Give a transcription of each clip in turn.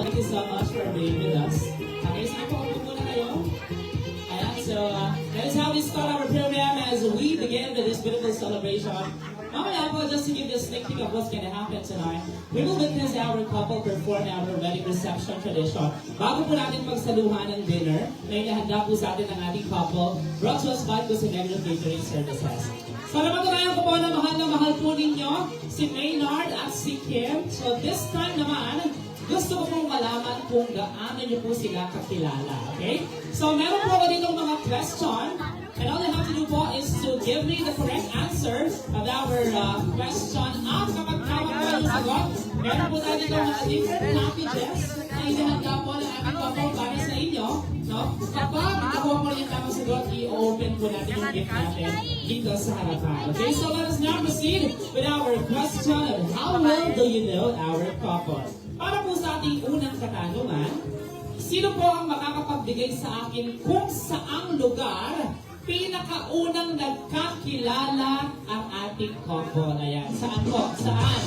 Thank you so much for being with us. Okay, so ako muna kayo. Ayan, so that is how we start our program as we begin with this beautiful celebration. Mamaya po, just to give you a sneak peek of what's going to happen tonight, we will witness our couple perform our wedding reception tradition. Bago po natin pagsaluhan ng dinner, may nahanda po sa atin ang ating couple, brought to us by Cusinegro Catering Services. So napatunayan ko po na mahal po ninyo si Maynard at si Kim. So this time naman, gusto ko pong malaman kung gaano niyo po sila kakilala. Okay? So meron po ako ditong mga question. And all you have to do po is to give me the correct answer of our question. At kapag tama po yung sagot, meron po tayo dito mga different packages na inihanda po ng ating couple para sa inyo. No? Kapag nakuha mo rin yung tamang sagot, i-open po natin yung gift natin dito sa harapan. Okay, so let us now proceed with our question of how well do you know our couple? Para po sa ating unang katanungan, sino po ang makakapagbigay sa akin kung saang lugar pinakaunang nagkakilala ang ating couple? Ayan. Saan po? Saan?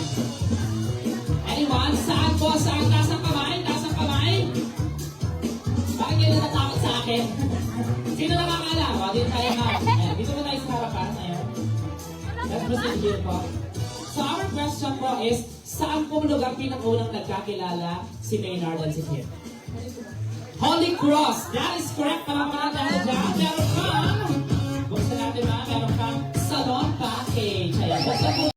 Anyone? Saan po? Saan? Taas ang kamay? Taas ang kamay? Bakit kayo natatakot sa akin? Sino nakakaalam? O, dito tayo na. Ayan. Dito po tayo sa harapan. Ayan. Let's proceed here po. So our question po is, saan pong lugar pinakaunang nagkakilala si Maynard at si Kim? Holy Cross! That is correct! Palamanan natin dyan. Meron kang, buksan natin ba? Meron kang salon package. Ayan. Buksan po